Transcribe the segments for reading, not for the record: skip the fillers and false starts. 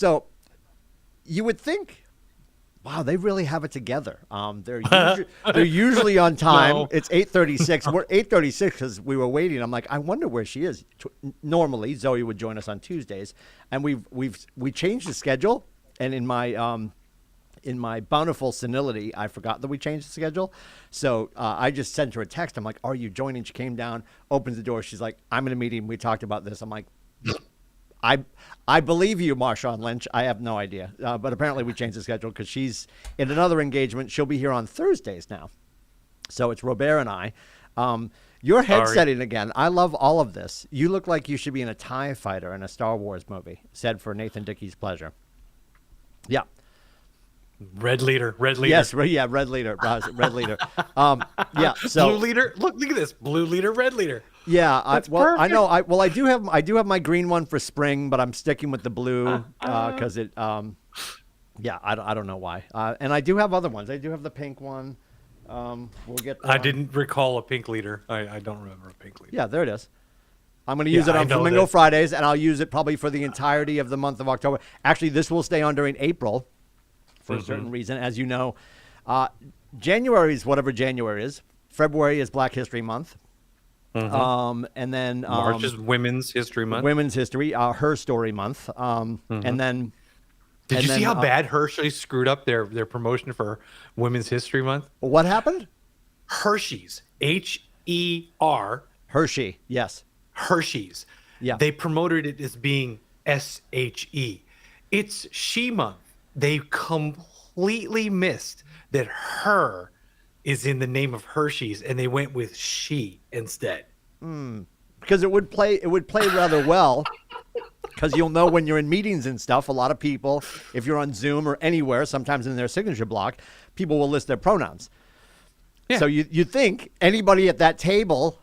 So you would think, wow, they really have it together. They're usually on time. No. It's 8:36. We're 8:36 because we were waiting. I'm like, I wonder where she is. Normally, Zoe would join us on Tuesdays, and we changed the schedule. And in my bountiful senility, I forgot that we changed the schedule. So I just sent her a text. I'm like, are you joining? She came down, opens the door. She's like, I'm in a meeting. We talked about this. I'm like, I believe you, Marshawn Lynch. I have no idea. But apparently we changed the schedule because she's in another engagement. She'll be here on Thursdays now. So it's Robert and I. Your headsetting again. I love all of this. You look like you should be in a TIE fighter in a Star Wars movie, said for Nathan Dickey's pleasure. Yeah. Red leader. Yes, yeah, red leader. Yeah, so blue leader. Look at this. Blue leader, red leader. Yeah, perfect. I know. I do have my green one for spring, but I'm sticking with the blue because it. Yeah, I don't know why. And I do have other ones. I do have the pink one. We'll get. I didn't recall a pink leader. I don't remember a pink leader. Yeah, there it is. I'm going to use it on Flamingo Fridays, and I'll use it probably for the entirety of the month of October. Actually, this will stay on during April for a certain reason. As you know, January is whatever January is. February is Black History Month. And then March is Women's History Month. Women's History, Her Story Month. And then Did you see how bad Hershey screwed up their promotion for Women's History Month? What happened? Hershey's, H-E-R. Hershey, yes. Hershey's. Yeah. They promoted it as being S-H-E. It's She Month. They completely missed that her is in the name of Hershey's, and they went with she instead. Because it would play rather well. Because you'll know when you're in meetings and stuff, a lot of people, if you're on Zoom or anywhere, sometimes in their signature block, people will list their pronouns. Yeah. So you think anybody at that table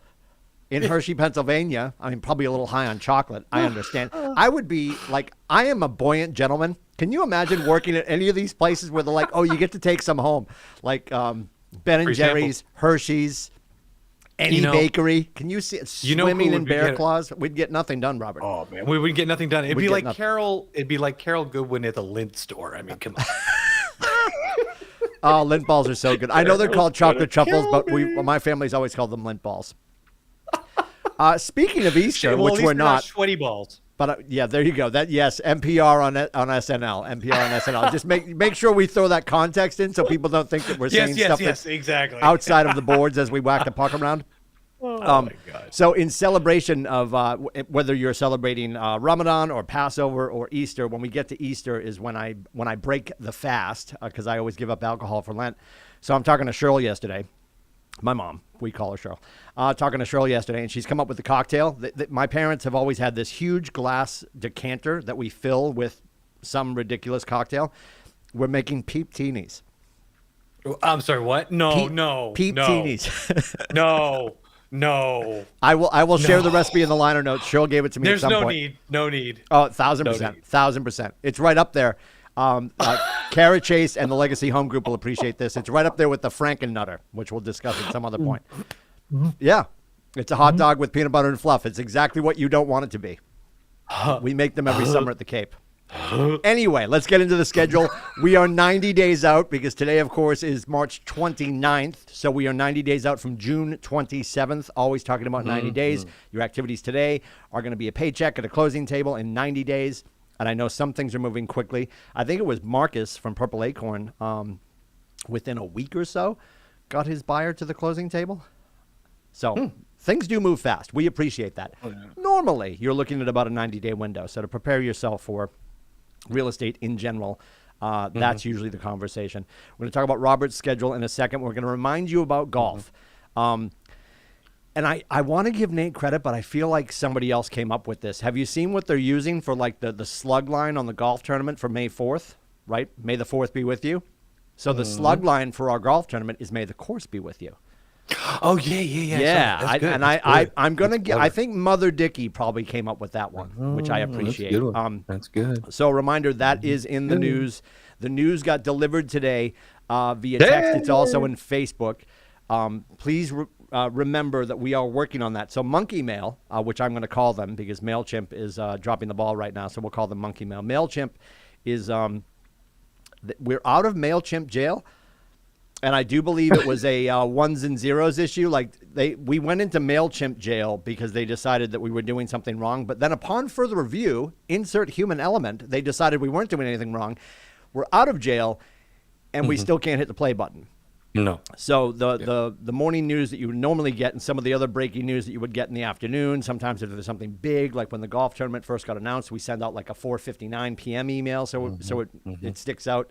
in Hershey, Pennsylvania, I mean, probably a little high on chocolate, I understand. I would be like, I am a buoyant gentleman. Can you imagine working at any of these places where they're like, oh, you get to take some home? Like Ben and Jerry's, Hershey's, any bakery. Can you see it swimming in bear claws? We'd get nothing done, Robert. Oh, man. We would get nothing done. It'd be like Carol Goodwin at the Lindt store. I mean, come on. Oh, Lindt balls are so good. I know they're called chocolate truffles, but my family's always called them Lindt balls. Speaking of Easter, which we're not sweaty balls. But yeah, there you go. That NPR on SNL. NPR on SNL. Just make sure we throw that context in so people don't think that we're saying stuff that's exactly outside of the boards as we whack the puck around. Oh my God. So in celebration of whether you're celebrating Ramadan or Passover or Easter, when we get to Easter is when I break the fast because I always give up alcohol for Lent. So I'm talking to Cheryl yesterday. My mom, we call her Cheryl, talking to Cheryl yesterday, and she's come up with the cocktail. My parents have always had this huge glass decanter that we fill with some ridiculous cocktail. We're making peep-teenies. I'm sorry, what? No. Peep-teenies. No. I will share the recipe in the liner notes. Cheryl gave it to me at some point. There's no need. Oh, 1,000%. 1,000%. It's right up there. Kara Chase and the Legacy Home Group will appreciate this. It's right up there with the Frankennutter, which we'll discuss at some other point. Yeah. It's a hot dog with peanut butter and fluff. It's exactly what you don't want it to be. We make them every summer at the Cape. Anyway, let's get into the schedule. We are 90 days out because today, of course, is March 29th. So we are 90 days out from June 27th. Always talking about 90 days. Your activities today are going to be a paycheck at a closing table in 90 days. And I know some things are moving quickly. I think it was Marcus from Purple Acorn within a week or so got his buyer to the closing table. So things do move fast. We appreciate that. Oh, yeah. Normally, you're looking at about a 90-day window. So to prepare yourself for real estate in general, that's usually the conversation. We're going to talk about Robert's schedule in a second. We're going to remind you about golf. And I want to give Nate credit, but I feel like somebody else came up with this. Have you seen what they're using for like the slug line on the golf tournament for May 4th, right? May the 4th be with you. So the slug line for our golf tournament is May the course be with you. Oh, yeah. Yeah, I'm going to get, I think Mother Dickey probably came up with that one, which I appreciate. That's good. So a reminder, that is in the news. The news got delivered today via text. It's also in Facebook. Please remember that we are working on that. So Monkey Mail, which I'm going to call them because MailChimp is dropping the ball right now, so we'll call them Monkey Mail. MailChimp is we're out of MailChimp jail. And I do believe it was a ones and zeros issue. Like we went into MailChimp jail because they decided that we were doing something wrong. But then upon further review, insert human element, they decided we weren't doing anything wrong. We're out of jail, and we still can't hit the play button. No. So the morning news that you would normally get and some of the other breaking news that you would get in the afternoon, sometimes if there's something big, like when the golf tournament first got announced, we send out like a 4:59 p.m. email so it sticks out.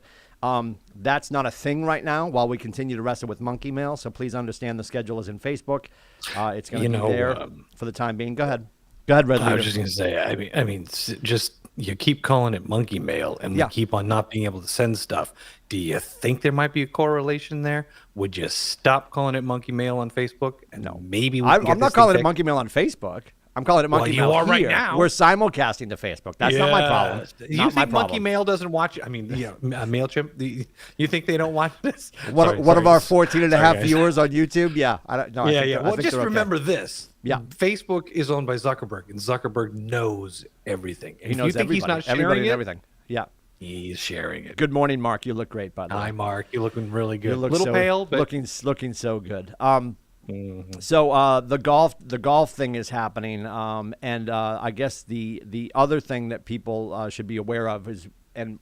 That's not a thing right now while we continue to wrestle with monkey mail. So please understand the schedule is in Facebook. It's going to be there for the time being. Go ahead, Red Leader. I was just going to say, I mean, just you keep calling it monkey mail, and we keep on not being able to send stuff. Do you think there might be a correlation there? Would you stop calling it monkey mail on Facebook? And no, maybe I'm not calling it monkey mail on Facebook. I'm calling it monkey mail you are here. Right now. We're simulcasting to Facebook. That's not my problem. You think monkey mail doesn't watch? I mean, MailChimp. You think they don't watch this? One of our 14 and a half viewers on YouTube. Yeah. Well, just remember this. Yeah. Facebook is owned by Zuckerberg, and Zuckerberg knows everything. He knows everybody. He's not sharing everything. Yeah. He's sharing it. Good morning, Mark. You look great, by the way. Hi, Mark. You're looking really good. You look little pale, but looking so good. So the golf thing is happening, and I guess the other thing that people should be aware of is, and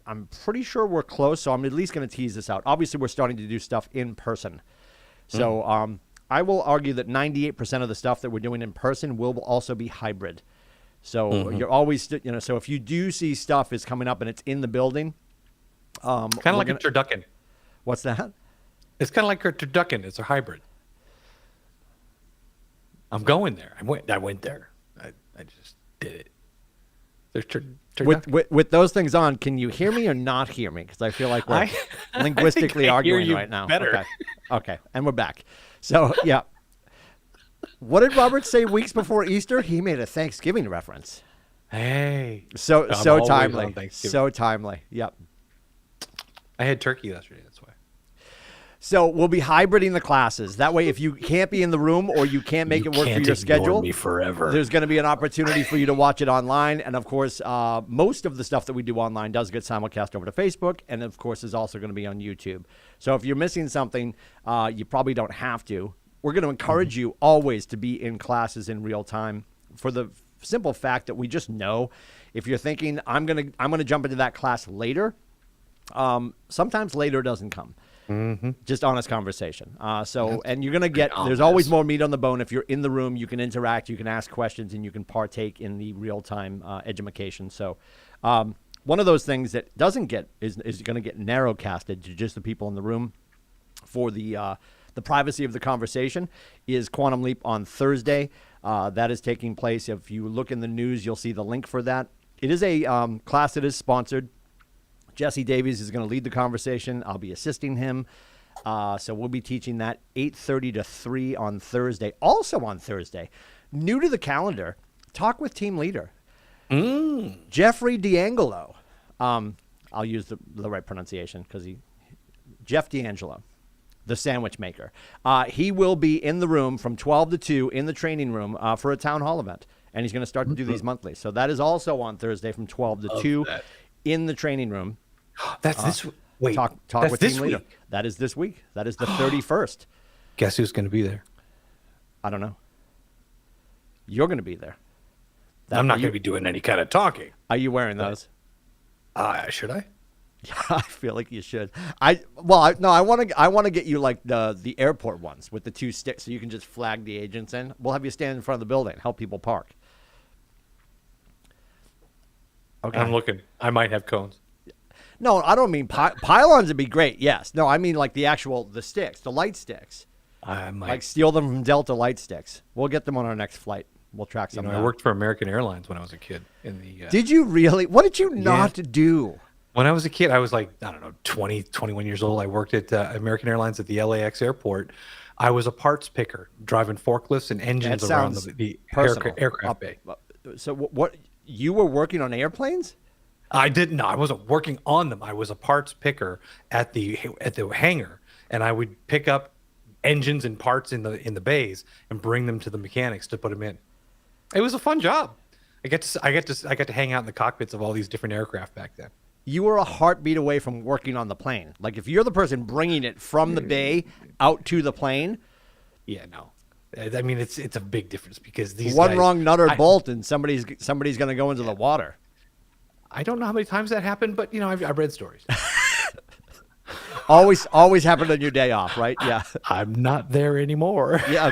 I'm pretty sure we're close, so I'm at least going to tease this out. Obviously, we're starting to do stuff in person. So I will argue that 98% of the stuff that we're doing in person will also be hybrid. So you're always, so if you do see stuff is coming up and it's in the building, kind of like a turducken. What's that? It's kind of like a turducken. It's a hybrid. I'm going there. I went there. I just did it. There's with those things on, can you hear me or not hear me? Because I feel like we're linguistically arguing right now. Better. Okay, and we're back. So yeah, what did Robert say weeks before Easter? He made a Thanksgiving reference. Hey, so timely, so timely. Yep. I had turkey yesterday. That's why. So we'll be hybriding the classes. That way, if you can't be in the room or you can't make it work for your schedule, me forever. There's going to be an opportunity for you to watch it online. And of course, most of the stuff that we do online does get simulcast over to Facebook, and of course, is also going to be on YouTube. So if you're missing something, you probably don't have to. We're going to encourage you always to be in classes in real time, for the simple fact that we just know if you're thinking I'm gonna jump into that class later. Sometimes later doesn't come. Just honest conversation. And you're going to get, there's always more meat on the bone. If you're in the room, you can interact, you can ask questions, and you can partake in the real-time edumacation. So one of those things that doesn't get, is going to get narrow-casted to just the people in the room for the privacy of the conversation, is Quantum Leap on Thursday. That is taking place. If you look in the news, you'll see the link for that. It is a class that is sponsored. Jesse Davies is going to lead the conversation. I'll be assisting him. So we'll be teaching that 8:30 to 3 on Thursday. Also on Thursday, new to the calendar, Talk with Team Leader. Jeffrey D'Angelo. I'll use the right pronunciation because Jeff D'Angelo, the sandwich maker. He will be in the room from 12 to 2 in the training room for a town hall event. And he's going to start to do these monthly. So that is also on Thursday from 12 to 2 in the training room. That's this. Wait, talk that's with this Team Leader. Week. That is this week. That is the 31st. Guess who's going to be there? I don't know. You're going to be there. I'm not going to be doing any kind of talking. Are you wearing those? Should I? Yeah, I feel like you should. I want to get you like the airport ones with the 2 sticks, so you can just flag the agents in. We'll have you stand in front of the building, help people park. Okay. I'm looking. I might have cones. No, I don't mean pylons would be great. Yes. No, I mean like the sticks, the light sticks. I might like steal them from Delta Light Sticks. We'll get them on our next flight. We'll track some. I worked for American Airlines when I was a kid. Did you really? What did you not do? When I was a kid, I was like, I don't know, 20, 21 years old. I worked at American Airlines at the LAX airport. I was a parts picker, driving forklifts and engines around the aircraft bay. So what? You were working on airplanes? I didn't. No, I wasn't working on them. I was a parts picker at the hangar, and I would pick up engines and parts in the bays and bring them to the mechanics to put them in. It was a fun job. I got to hang out in the cockpits of all these different aircraft back then. you are a heartbeat away from working on the plane. Like if you're the person bringing it from the bay out to the plane, Yeah, no. I mean, it's a big difference because these one guys, wrong nut or bolt and somebody's going to go into the water. I don't know how many times that happened, but I've read stories. Always happened on your day off, right? Yeah. I'm not there anymore. Yeah.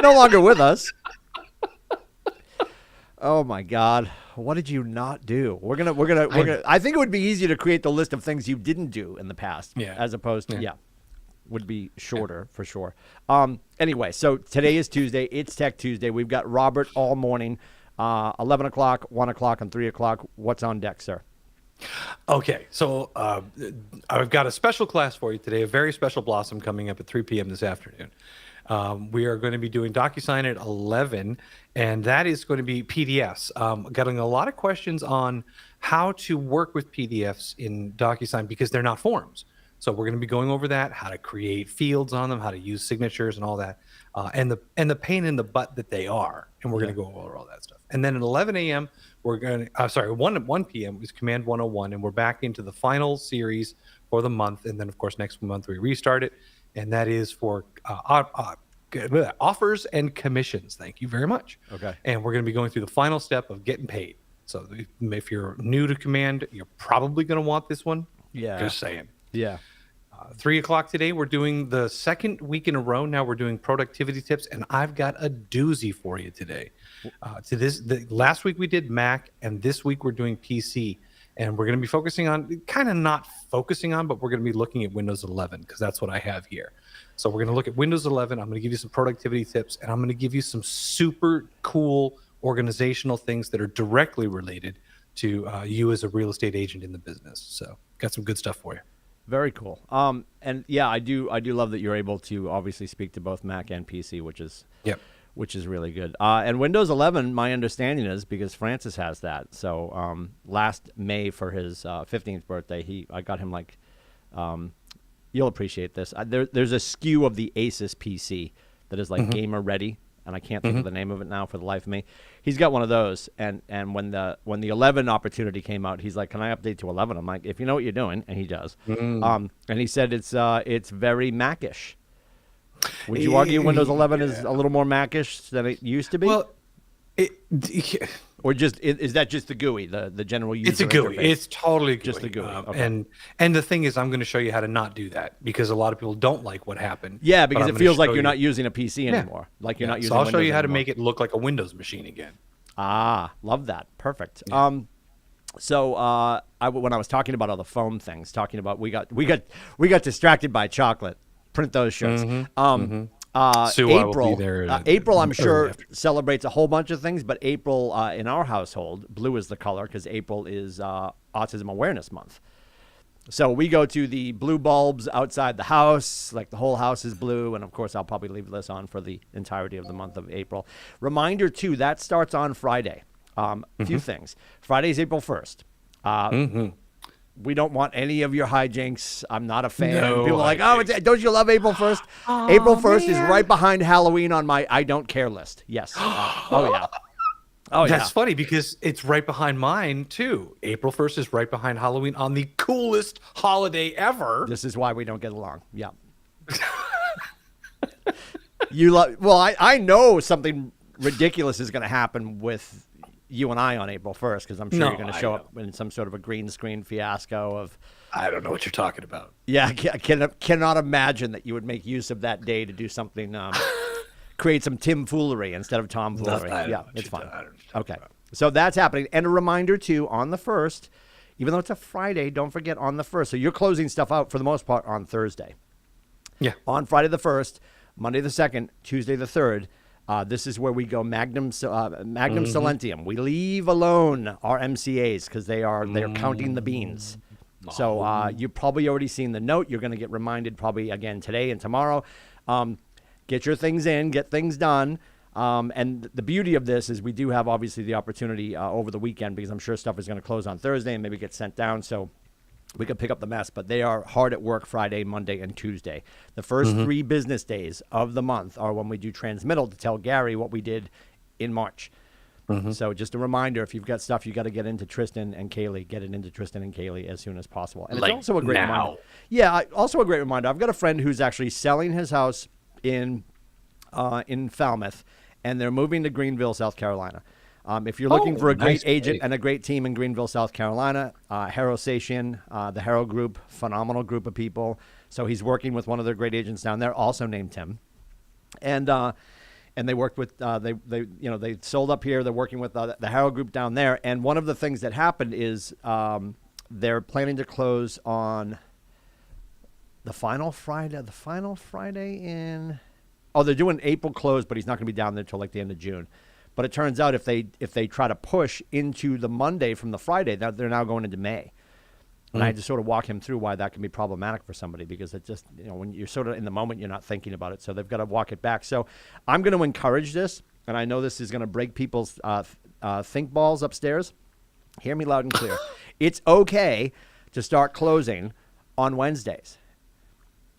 No longer with us. Oh my God. What did you not do? We're gonna I think it would be easier to create the list of things you didn't do in the past. Yeah. As opposed to would be shorter for sure. Anyway, so today is Tuesday. It's Tech Tuesday. We've got Robert all morning, 11 o'clock, 1 o'clock, and 3 o'clock. What's on deck, sir? Okay, so I've got a special class for you today, a very special blossom coming up at 3 p.m. this afternoon. We are going to be doing DocuSign at 11, and that is going to be PDFs. Getting a lot of questions on how to work with PDFs in DocuSign because they're not forms. So we're going to be going over that, how to create fields on them, how to use signatures and all that, and the pain in the butt that they are. And we're going to go over all that stuff. And then at 11 a.m., we're going to, 1 p.m. is Command 101, and we're back into the final series for the month. And then, of course, next month we restart it. And that is for offers and commissions. Thank you very much. Okay. And we're going to be going through the final step of getting paid. So if you're new to Command, you're probably going to want this one. Yeah. Just saying. Yeah. 3 o'clock today, we're doing the second week in a row. Now we're doing productivity tips, and I've got a doozy for you today. Last week we did Mac, and this week we're doing PC. And we're going to be focusing on, kind of not focusing on, but we're going to be looking at Windows 11 because that's what I have here. So we're going to look at Windows 11. I'm going to give you some productivity tips, and I'm going to give you some super cool organizational things that are directly related to you as a real estate agent in the business. So got some good stuff for you. Very cool. And yeah, I do love that you're able to obviously speak to both Mac and PC, which is really good. And Windows 11, my understanding is because Francis has that. So last May for his 15th birthday, I got him like, you'll appreciate this. There's a SKU of the Asus PC that is like gamer ready, and I can't think of the name of it now for the life of me. He's got one of those, and when the 11 opportunity came out, he's like, "Can I update to 11?" I'm like, "If you know what you're doing," and he does. And he said it's very Mac-ish. Would you argue Windows 11 is a little more Mac-ish than it used to be? Well, or just is that just the GUI, the general user it's a GUI. interface? It's totally just the GUI. Okay. And the thing is, I'm going to show you how to not do that because a lot of people don't like what happened. Yeah, because it feels like you're not using a PC anymore. Like you're not using. So I'll show you how to anymore. make it look like a Windows machine again. Ah, love that. Perfect. Yeah. When I was talking about all the foam things, talking about we got distracted by chocolate. Print those shirts. Sue, April, I will be there April, I'm sure after. celebrates a whole bunch of things, but April in our household, blue is the color because April is Autism Awareness Month. So we go to the blue bulbs outside the house, like the whole house is blue, and of course I'll probably leave this on for the entirety of the month of April. Reminder too, that starts on Friday. A few things. Friday's April 1st. We don't want any of your hijinks. I'm not a fan. No People are like, don't you love April 1st? April 1st is right behind Halloween on my I don't care list. Yes. Oh, yeah. Oh, yeah. That's funny because it's right behind mine, too. April 1st is right behind Halloween on the coolest holiday ever. This is why we don't get along. Yeah. Well, I know something ridiculous is going to happen with you and I on April 1st because I'm sure you're going to show up in some sort of a green screen fiasco of. I don't know what you're talking about. Yeah, I cannot imagine that you would make use of that day to do something, create some tomfoolery instead of tomfoolery. Yeah, it's fine. Okay, so that's happening. And a reminder, too, on the 1st, even though it's a Friday, don't forget on the 1st. So you're closing stuff out for the most part on Thursday. Yeah. On Friday the 1st, Monday the 2nd, Tuesday the 3rd, this is where we go Magnum Silentium. We leave alone our MCAs because they're counting the beans. So you've probably already seen the note. You're going to get reminded probably again today and tomorrow. Get your things in, get things done. And the beauty of this is we do have obviously the opportunity over the weekend because I'm sure stuff is going to close on Thursday and maybe get sent down. So we could pick up the mess, but they are hard at work Friday, Monday, and Tuesday. The first 3 business days of the month are when we do transmittal to tell Gary what we did in March. So just a reminder, if you've got stuff, you got to get into Tristan and Kaylee. Get it into Tristan and Kaylee as soon as possible. And Like it's also a great now. reminder. Yeah, also a great reminder. I've got a friend who's actually selling his house in Falmouth, and they're moving to Greenville, South Carolina. If you're looking for a great nice agent place. and a great team in Greenville, South Carolina, Harrow Station, the Harrow Group, phenomenal group of people. So he's working with one of their great agents down there, also named Tim, and they worked with they sold up here. They're working with the Harrow Group down there. And one of the things that happened is they're planning to close on the final Friday. The final Friday in they're doing April close, but he's not going to be down there till like the end of June. But it turns out if they try to push into the Monday from the Friday, they're now going into May. And I had to sort of walk him through why that can be problematic for somebody, because it just, when you're sort of in the moment, you're not thinking about it. So they've got to walk it back. So I'm going to encourage this, and I know this is going to break people's think balls upstairs. Hear me loud and clear. It's okay to start closing on Wednesdays.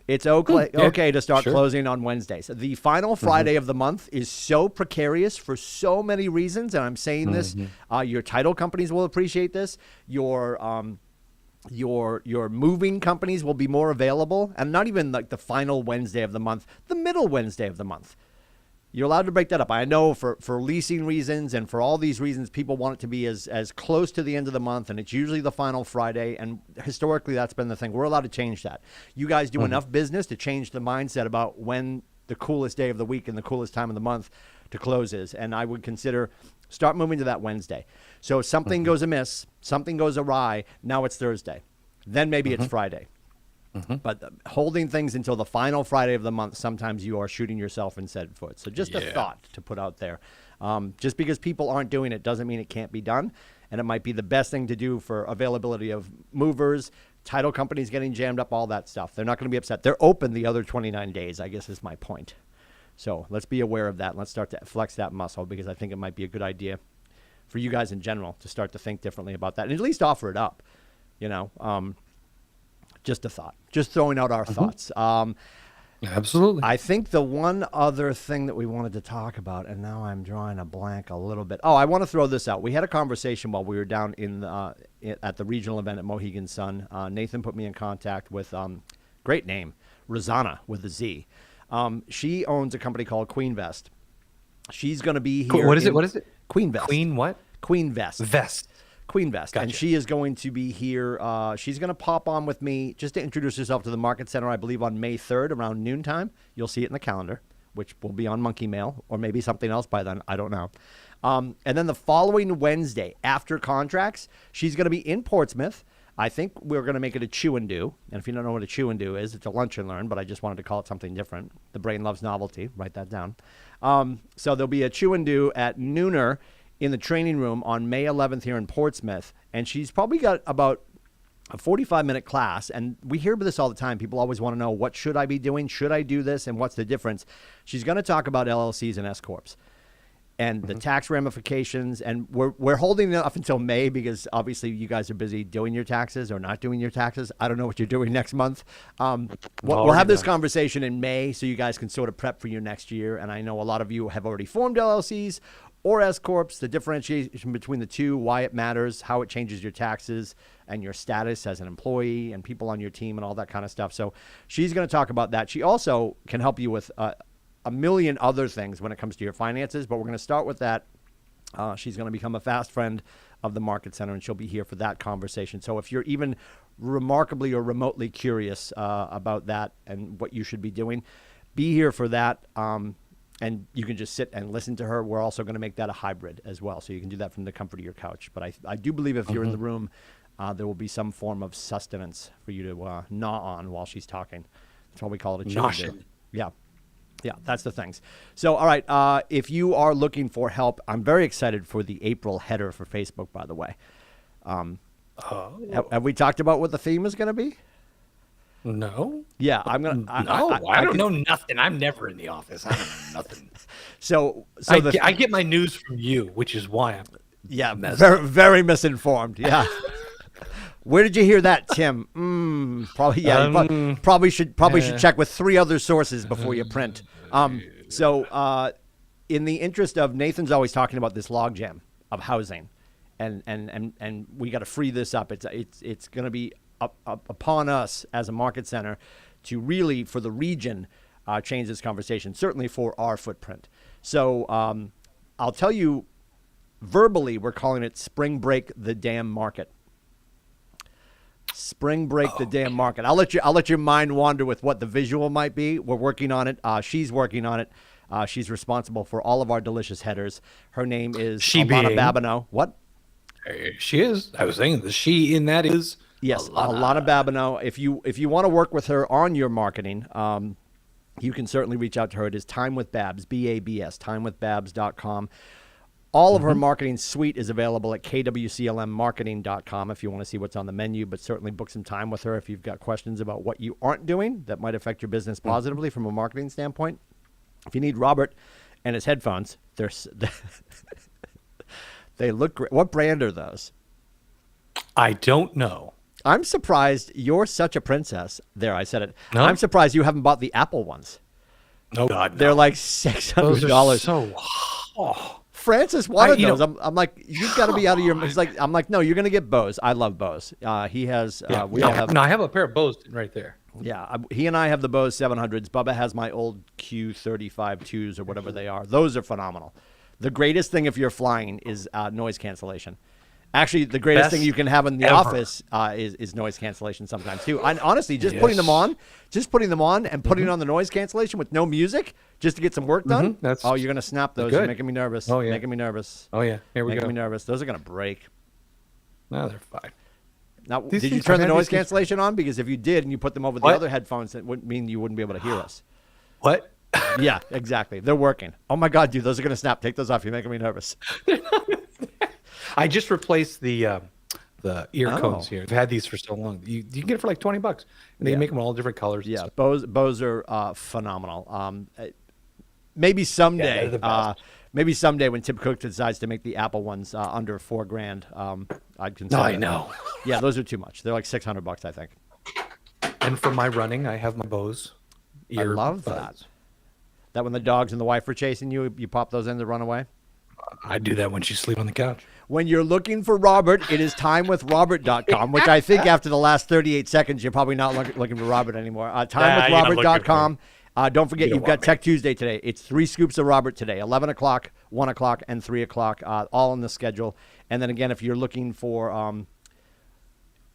It's okay to start closing on Wednesdays. The final Friday of the month is so precarious for so many reasons, and I'm saying this. Your title companies will appreciate this. Your moving companies will be more available, and not even like the final Wednesday of the month, the middle Wednesday of the month. You're allowed to break that up. I know for leasing reasons and for all these reasons, people want it to be as close to the end of the month, and it's usually the final Friday. And historically, that's been the thing. We're allowed to change that. You guys do enough business to change the mindset about when the coolest day of the week and the coolest time of the month to close is. And I would consider start moving to that Wednesday. So if something goes amiss, something goes awry, now it's Thursday. Then maybe it's Friday. But holding things until the final Friday of the month, sometimes you are shooting yourself in said foot. So just a thought to put out there. Just because people aren't doing it doesn't mean it can't be done. And it might be the best thing to do for availability of movers, title companies getting jammed up, all that stuff. They're not going to be upset. They're open the other 29 days, I guess is my point. So let's be aware of that. Let's start to flex that muscle, because I think it might be a good idea for you guys in general to start to think differently about that and at least offer it up. Just a thought, just throwing out our thoughts. Absolutely. I think the one other thing that we wanted to talk about, and now I'm drawing a blank a little bit. I want to throw this out. We had a conversation while we were down at the regional event at Mohegan Sun. Nathan put me in contact with, great name, Rosanna with a Z. She owns a company called Queen Vest. She's going to be here. What is it? What is it? Queen Vest. Queen what? Queen Vest. Vest. Queen Vest. Gotcha. And she is going to be here. She's going to pop on with me just to introduce herself to the Market Center, I believe, on May 3rd around noontime. You'll see it in the calendar, which will be on Monkey Mail, or maybe something else by then. I don't know. And then the following Wednesday, after contracts, she's going to be in Portsmouth. I think we're going to make it a chew and do. And if you don't know what a chew and do is, it's a lunch and learn, but I just wanted to call it something different. The brain loves novelty. Write that down. So there'll be a chew and do at nooner in the training room on May 11th here in Portsmouth. And she's probably got about a 45-minute class. And we hear about this all the time. People always want to know, what should I be doing? Should I do this? And what's the difference? She's going to talk about LLCs and S-Corps and the tax ramifications. And we're holding it up until May, because obviously you guys are busy doing your taxes or not doing your taxes. I don't know what you're doing next month. We'll have this conversation in May so you guys can sort of prep for your next year. And I know a lot of you have already formed LLCs or S-Corps, the differentiation between the two, why it matters, how it changes your taxes and your status as an employee and people on your team and all that kind of stuff. So she's going to talk about that. She also can help you with a million other things when it comes to your finances, but we're going to start with that. She's going to become a fast friend of the Market Center, and she'll be here for that conversation. So if you're even remarkably or remotely curious about that and what you should be doing, be here for that. And you can just sit and listen to her. We're also going to make that a hybrid as well. So you can do that from the comfort of your couch. But I do believe if you're in the room, there will be some form of sustenance for you to gnaw on while she's talking. That's why we call it a chew and do. Yeah. Yeah, that's the things. So, all right, if you are looking for help, I'm very excited for the April header for Facebook, by the way. Have we talked about what the theme is going to be? No. Yeah, I'm gonna. I don't know nothing. I'm never in the office. I don't know nothing. So I get my news from you, which is why I'm very misinformed. Yeah. Where did you hear that, Tim? Probably probably should check with 3 other sources before you print. So in the interest of Nathan's always talking about this logjam of housing, and we got to free this up. It's going to be upon us as a market center to really, for the region, change this conversation. Certainly for our footprint. So I'll tell you, verbally, we're calling it Spring Break the Damn Market. Spring Break the Damn Market. I'll let your mind wander with what the visual might be. We're working on it. She's working on it. She's responsible for all of our delicious headers. Her name is Alana Babineau. What? She is. I was saying the she in that is yes, Alana Babineau. If you want to work with her on your marketing, you can certainly reach out to her. It is Time with Babs, BABS, timewithbabs.com. All of her marketing suite is available at KWCLMmarketing.com if you want to see what's on the menu, but certainly book some time with her if you've got questions about what you aren't doing that might affect your business positively from a marketing standpoint. If you need Robert and his headphones, they look great. What brand are those? I don't know. I'm surprised you're such a princess. There, I said it. No? I'm surprised you haven't bought the Apple ones. no God. No. They're like $600. Those are so. Francis wanted those. I'm like, you've got to be out of your. He's like, I'm like, no, you're gonna get Bose. I love Bose. He has. We all have. No, I have a pair of Bose right there. Yeah, he and I have the Bose 700s. Bubba has my old Q35 2s or whatever they are. Those are phenomenal. The greatest thing if you're flying is noise cancellation. Actually, the greatest Best thing you can have in the ever. office is noise cancellation sometimes too. And honestly, just putting them on and putting on the noise cancellation with no music just to get some work done. That's you're gonna snap those. good. You're making me nervous. Oh, yeah. Making me nervous. Oh yeah, here we Making go. me nervous. Those are gonna break. No, they're fine. Now, These did you things- turn I've the had noise these things- cancellation on? Because if you did and you put them over the What? other headphones, it would mean you wouldn't be able to hear us. What? Yeah, exactly. They're working. Oh my God, dude, those are gonna snap. Take those off. You're making me nervous. I just replaced the ear Oh. cones here. I've had these for so long. You can get it for like $20, and they Yeah. make them all different colors. and Yeah, stuff. Bose are phenomenal. Maybe someday, they're the best. maybe someday when Tim Cook decides to make the Apple ones under $4,000, I'd consider. I it. know. Yeah, those are too much. They're like $600, I think. And for my running, I have my Bose. I love that. That when the dogs and the wife are chasing you, you pop those in to run away. I do that when she's asleep on the couch. When you're looking for Robert, it is timewithrobert.com, which I think after the last 38 seconds, you're probably not looking for Robert anymore. Timewithrobert.com. Don't forget, you've got Tech Tuesday today. It's 3 scoops of Robert today, 11 o'clock, 1 o'clock, and 3 o'clock, all on the schedule. And then again, if you're looking for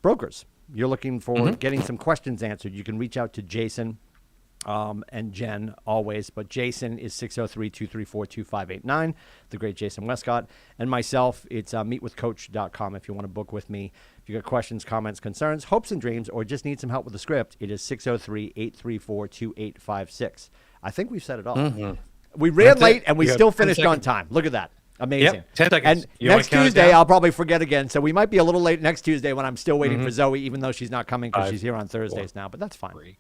brokers, you're looking for getting some questions answered, you can reach out to Jason and Jen always, but Jason is 603-234-2589, the great Jason Westcott, and myself, it's meetwithcoach.com if you want to book with me. If you got questions, comments, concerns, hopes and dreams, or just need some help with the script, it is 603-834-2856. I think we've said it all. We ran That's it. late and we You got still 10 finished on seconds. time. Look at that. Amazing. Yep, 10 seconds. And You wanna next count it Tuesday, down? I'll probably forget again. So we might be a little late next Tuesday when I'm still waiting for Zoe, even though she's not coming because she's here on Thursdays now. But that's fine.